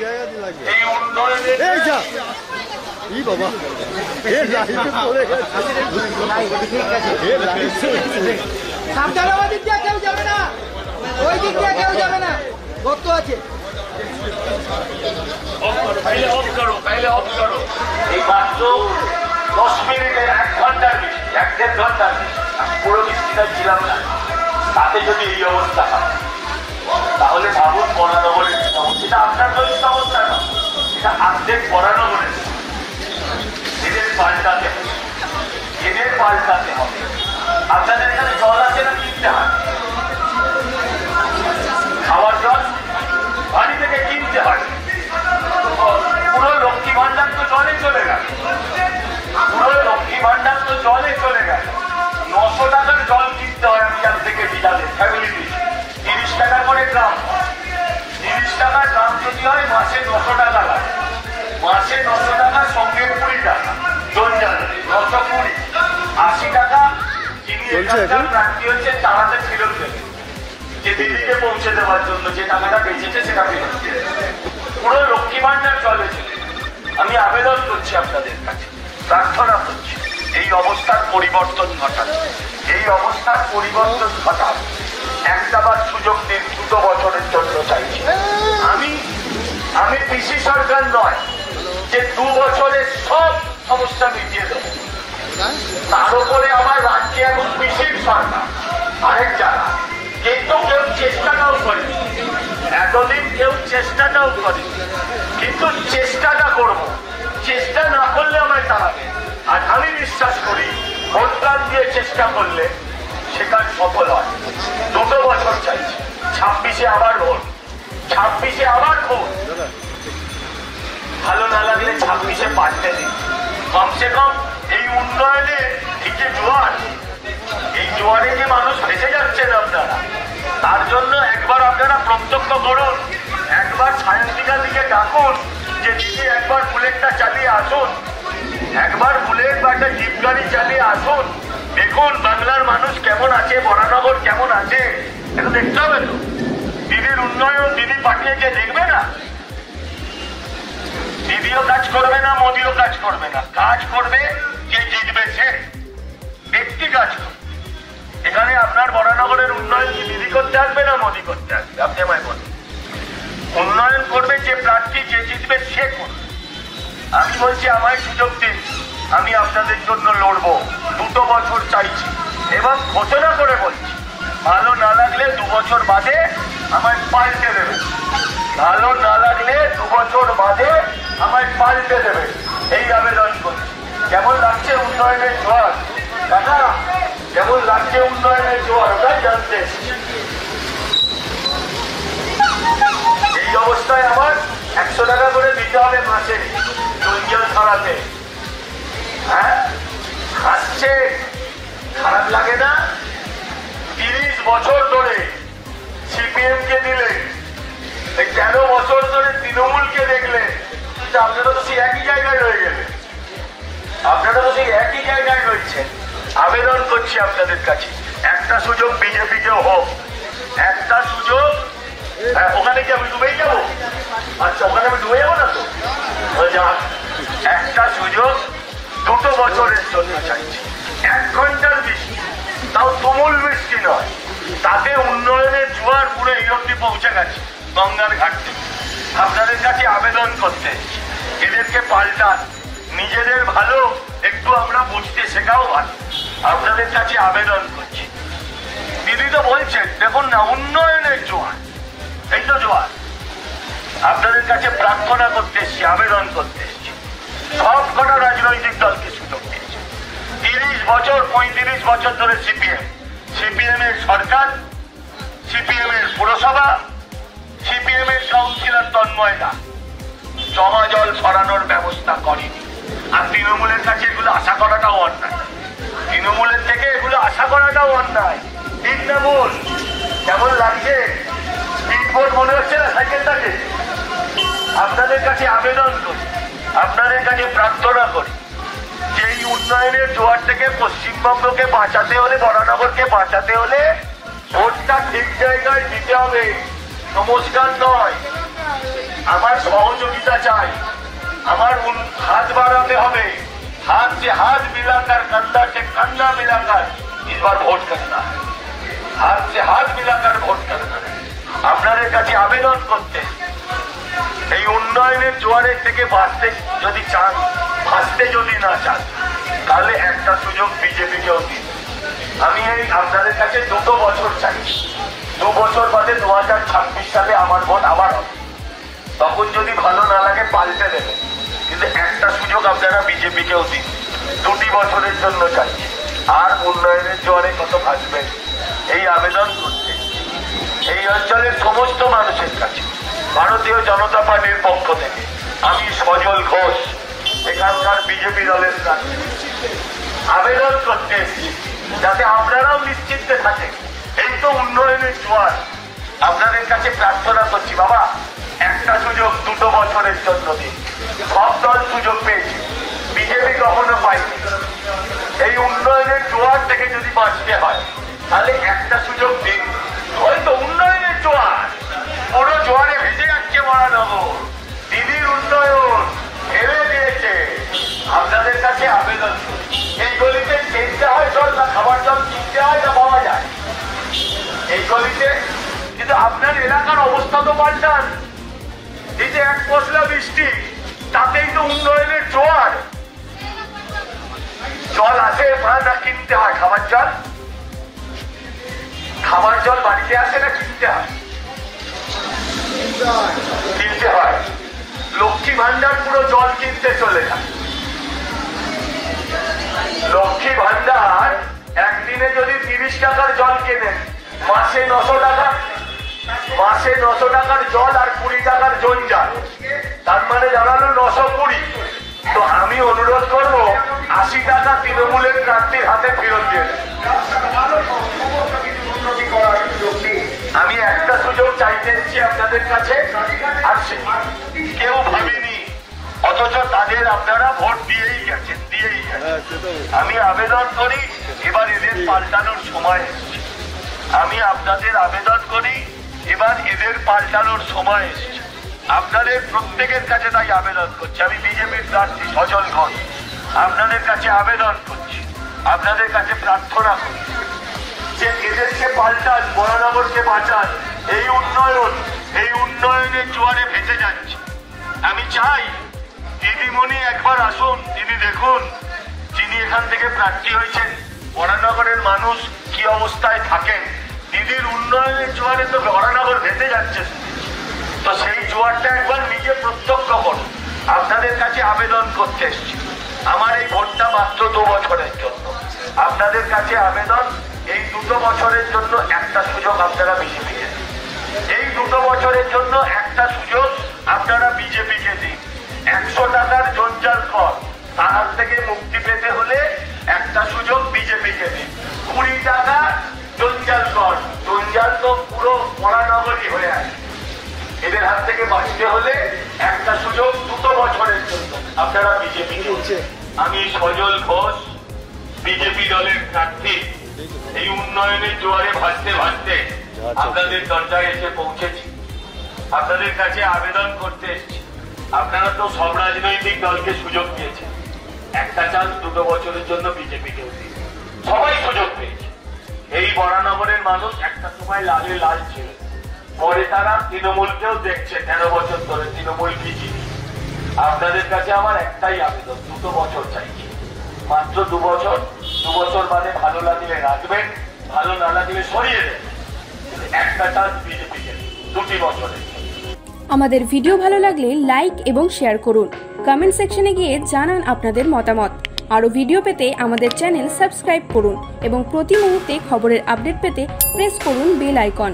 এই উন্নয়নের বাবা সাবধানে ওই দিক দিয়ে কেউ যাবে না, ওই দিক দিয়ে কেউ যাবে না, গর্ত আছে। এই মাত্র 10 মিনিটের 1 ঘন্টার বৃষ্টি, 1-1.5 ঘন্টার বৃষ্টি, পুরো বৃষ্টিটা ছিলাম না, তাতে যদি এই অবস্থা হয় তাহলে ভাবুন বরানগরের সমস্যা। আপনার তৈরি সমস্যা না, এটা অর্ধেক বরানগরের। এদের পাল্টাতে হবে, এদের পাল্টাতে হবে। আপনাদের এখানে জল আছে না কিনতে হয়? খাওয়ার জল বাড়ি থেকে কিনতে হয়। পুরো লক্ষ্মী ভান্ডার তো জলে চলে গেল, পুরো লক্ষ্মী ভান্ডার তো জলে চলে গেল। 900 টাকার জল কিনতে হয় আমি থেকে বিড়ালে ফ্যামিলি 30 টাকা করে গ্রাম। 30 টাকার দাম যদি হয় মাসে 900 টাকা লাগে। মাসে 900 টাকার সঙ্গে 20 টাকা জন জানে 920, 80 টাকা যিনি এখানকার প্রার্থী হচ্ছে তাড়াতে ফেরত দেবে, যে দিল্লিতে পৌঁছে দেওয়ার জন্য যে টাকাটা বেঁচেছে সেটা ফেরত দেবে। পুরো লক্ষ্মী ভান্ডার চলে চলে। আমি আবেদন করছি আপনাদের কাছে, প্রার্থনা করছি এই অবস্থার পরিবর্তন ঘটান, এই অবস্থার পরিবর্তন ঘটান। একটাবার সুযোগ দিন, 2 বছরের জন্য চাইছি। আমি পিসি সরকার নয় যে 2 বছরের সব সমস্যা মিটিয়ে দেবো। তার উপরে আমার রাজ্যে এখন পিসির সরকার আরেক জায়গা, কিন্তু কেউ চেষ্টাটাও করে, এতদিন কেউ চেষ্টাটাও করে, কিন্তু চেষ্টাটা করবো। চেষ্টা না করলে আমায় দাঁড়াবে। আর আমি বিশ্বাস করি ভোটদান দিয়ে চেষ্টা করলে সেখানে সফল হয়। 2 বছর চাইছি, 26-এ আবার ভোট, 26-এ আবার ভোট। ভালো না লাগলে 26-এ পাল্টে দিন। কমসে কম এই উন্নয়নে এই যে জোয়ার, এই জোয়ারে যে মানুষ ভেসে যাচ্ছেন আপনারা, তার জন্য একবার আপনারা প্রত্যক্ষ করুন, একবার সায়ন্তিকার দিকে ডাকুন যে দিদি একবার বুলেটটা চালিয়ে আসুন, একবার বুলেট বা একটা জিপ গাড়ি চালিয়ে আসুন, দেখুন বাংলার মানুষ কেমন আছে, বরানগর কেমন আছে, এটা দেখতে হবে তো। দিদির উন্নয়ন দিদি পাঠিয়েছে, দেখবে না? দিদিও কাজ করবে না, মোদিও কাজ করবে না, কাজ করবে যে জিতবে সে, ব্যক্তি কাজ করবে। এখানে আপনার বরানগরের উন্নয়ন কি দিদি করতে আসবে না মোদি করতে আসবে? আপনি আমায় বলুন। উন্নয়ন করবে যে প্রার্থী, যে জিতবে সে করবে। আমি বলছি আমায় সুযোগ দিন, আমি আপনাদের জন্য লড়বো। 2 বছর চাইছি এবং ঘোষণা করে বলছি, ভালো না লাগলে 2 বছর বাদে আমায় পাল্টে দেবে। ভালো না লাগলে 2 বছর বাদে আমায় পাল্টে দেবে, এই আবেদন করছি। কেমন লাগছে উন্নয়নের জোয়ার দাদা? কেমন লাগছে উন্নয়নের জোয়ার ওটাই জানতে। এই অবস্থায় আমার 100 টাকা করে দিতে হবে মাসে জঞ্জাল ছাড়াতে। হ্যাঁ, হাসছে, খারাপ লাগে না? 30 বছর ধরে সিপিএম কে দিলে, 13 বছর ধরে তৃণমূলকে দেখলে, আপনারা তো সেই একই জায়গায় রয়ে গেলেন, আপনারা তো সেই একই জায়গায় রয়েছেন। আবেদন করছি আপনাদের কাছে, একটা সুযোগ বিজেপিকেও হোক, একটা সুযোগ। ওখানে কি আমি ডুবেই যাবো? আচ্ছা, ওখানে আমি ডুবে যাবো না তো? একটা সুযোগ 2 বছরের জন্য চাইছি। 1 ঘন্টার বৃষ্টি, তাও তুমুল বৃষ্টি নয়, তাতে উন্নয়নের জোয়ার পুরো এই অব্দি পৌঁছে গেছে গঙ্গার ঘাট থেকে। আপনাদের কাছে আবেদন করতে, এদেরকে পাল্টান, নিজেদের ভালো একটু আমরা বুঝতে শেখাও ভালো। আপনাদের কাছে আবেদন করছি। দিদি তো বলছেন, দেখুন না উন্নয়নের জোয়ার, এই তো জোয়ার। আপনাদের কাছে প্রার্থনা করতে এসছি, আবেদন করতে এসছি। সব কটা রাজনৈতিক দলকে সুযোগ দিয়েছে। 30 বছর 35 বছর ধরে সিপিএম এর সরকার, সিপিএম এর পুরসভা, সিপিএম এর কাউন্সিলর তন্ময় দা জমা জল সরানোর ব্যবস্থা করেনি। আর তৃণমূলের কাছে এগুলো আশা করাটাও অন্যায়, তৃণমূলের থেকে এগুলো আশা করাটাও অন্যায়। ঠিক না বল? কেমন লাগছে? স্পিডবোট মনে হচ্ছে না সাইকেলটাকে? আপনাদের কাছে আবেদন করি, আপনাদের কাছে প্রার্থনা করি যে এই উন্নয়নের জোয়ার থেকে পশ্চিমবঙ্গকে বাঁচাতে হলে, বরানগরকে বাঁচাতে হলে ভোটটা ঠিক জায়গায় দিতে হবে, নমস্কার নয়। আমার সহযোগিতা চাই, আমার हाथ बढ़ाते হবে, हाथ से हाथ मिलाकर कंधा से कंधा मिलाकर इस बार वोट करना है, हाथ से हाथ मिलाकर वोट करना है। আপনাদের কাছে আবেদন করতে এই উন্নয়নের জোয়ারের থেকে বাঁচতে যদি চান, ভাসতে যদি না চান, তাহলে একটা সুযোগ বিজেপিকেও দিন। আমি এই আপনাদের কাছে 2 বছর চাই, 2 বছর বাদে 2026 সালে আমার ভোট আবার হবে, তখন যদি ভালো না লাগে পাল্টে দেবে, কিন্তু একটা সুযোগ আপনারা বিজেপিকেও দিন। 2 বছরের জন্য চাই, আর উন্নয়নের জোয়ারে কত ভাসবেন এই আবেদন করতে এই অঞ্চলের সমস্ত মানুষের কাছে ভারতীয় জনতা পার্টির পক্ষ থেকে আমি সজল ঘোষ এখানকার বিজেপি দলের প্রার্থী আবেদন করতে এসেছি, যাতে আপনারাও নিশ্চিন্তে থাকেন। এই তো উন্নয়নের জোয়ার, আপনাদের কাছে প্রার্থনা করছি, বাবা একটা সুযোগ 2 বছরের জন্য দিন। সব দল সুযোগ পেয়েছে, বিজেপি কখনো পায়নি। এই উন্নয়নের জোয়ার থেকে যদি বাঁচতে হয় তাহলে একটা সুযোগ দিন। হয়তো উন্নয়নের জোয়ার, পুরো জোয়ারে ভেসে যাচ্ছে মহানগর, দিদির উন্নয়ন ভেবে দিয়েছে। আপনাদের কাছে আবেদন, এই গলিতে কিনতে হয় জল না খাবার জল কিনতে হয় না পাওয়া যায় এই গলিতে, কিন্তু আপনার এলাকার অবস্থা তো পাল্টান। এই যে 1 পশলা বৃষ্টি, তাতেই তো উন্নয়নের জোয়ার। জল আসে না কিনতে হয়? খাবার জল, খাবার জল বাড়িতে আসে না কিনতে হয়? কিনতে হয়। লক্ষ্মী ভান্ডার পুরো জল কিনতে চলে যায়। লক্ষ্মী ভান্ডার একদিনে যদি 30 টাকার জল কেনেন, মাসে 900 টাকা, মাসে 900 টাকার জল আর 20 টাকার জঞ্জাল, তার মানে জানালো 920। তো আমি অনুরোধ করব 80 টাকা তৃণমূলের প্রার্থীর হাতে ফেরত দিয়ে দেন। আমি একটা সুযোগ চাইতে এসেছি আপনাদের কাছে, আর কেউ ভাবেনি, অথচ তাদের আপনারা ভোট দিয়েই গেছেন। আমি আবেদন করি এবার এদের পাল্টানোর সময় এসেছে। আমি আপনাদের আবেদন করি এবার এদের পাল্টানোর সময় এসেছে। আপনাদের প্রত্যেকের কাছে তাই আবেদন করছি। আমি বিজেপির প্রার্থী সজল ঘোষ আপনাদের কাছে আবেদন করছি, আপনাদের কাছে প্রার্থনা করছি যে এদেরকে পাল্টান, মহানগরকে বাঁচান। এই উন্নয়নের জোয়ারে ভেসে যাচ্ছে। আমি চাই দিদিমণি একবার আসুন, তিনি দেখুন যিনি এখান থেকে প্রার্থী হয়েছেন মহানগরের মানুষ কি অবস্থায় থাকেন। দিদির উন্নয়নের জোয়ারে তো মহানগর ভেসে যাচ্ছে, তো সেই জোয়ারটা একবার নিজে প্রত্যক্ষ করুন। আপনাদের কাছে আবেদন করতে এসেছি। আমার এই ভোটটা মাত্র 2 বছরের জন্য। আপনাদের কাছে আবেদন, এই 2 বছরের জন্য একটা সুযোগ আপনারা বিজেপিকে দিন। এই 2 বছরের জন্য একটা সুযোগ আপনারা বিজেপিকে দিন। 100 টাকার জঞ্জাল কর, তার থেকে মুক্তি পেতে হলে একটা সুযোগ বিজেপিকে দিন। 20 টাকা জঞ্জাল কর, জঞ্জাল তো পুরো মহানগরী হয়ে আছে। এদের হাত থেকে বাঁচতে হলে একটা সুযোগ 2 বছরের জন্য আপনারা বিজেপিকে দিন। আমি সজল ঘোষ বিজেপি দলের প্রার্থী এই উন্নয়নের জোয়ারে ভাসতে ভাসতে আপনাদের দরজায় এসে পৌঁছেছি। আপনাদের কাছে আবেদন করতে এসেছি। আপনারা তো সব রাজনৈতিক দলকে সুযোগ দিয়েছেন, একটা চান্স 2 বছরের জন্য বিজেপিকেও দিন। সবাই সুযোগ পেয়েছে। এই বরানগরের মানুষ একটা সময় লালে লাল ছিল, পরে তারা তৃণমূলকেও দেখছে 13 বছর ধরে তৃণমূল কি জিনিস। আপনাদের কাছে আমার একটাই আবেদন, 2 বছর চাইছি, মাত্র 2 বছর। 2 বছর বাদে ভালো লাগলে রাখবেন, ভালো না লাগলে সরিয়ে দেন। একটা চান্স বিজেপিকে 2 বছরে। আমাদের ভিডিও ভালো লাগলে লাইক এবং শেয়ার করুন। কমেন্ট সেকশনে গিয়ে জানান আপনাদের মতামত। আরও ভিডিও পেতে আমাদের চ্যানেল সাবস্ক্রাইব করুন এবং প্রতি মুহূর্তে খবরের আপডেট পেতে প্রেস করুন বেল আইকন।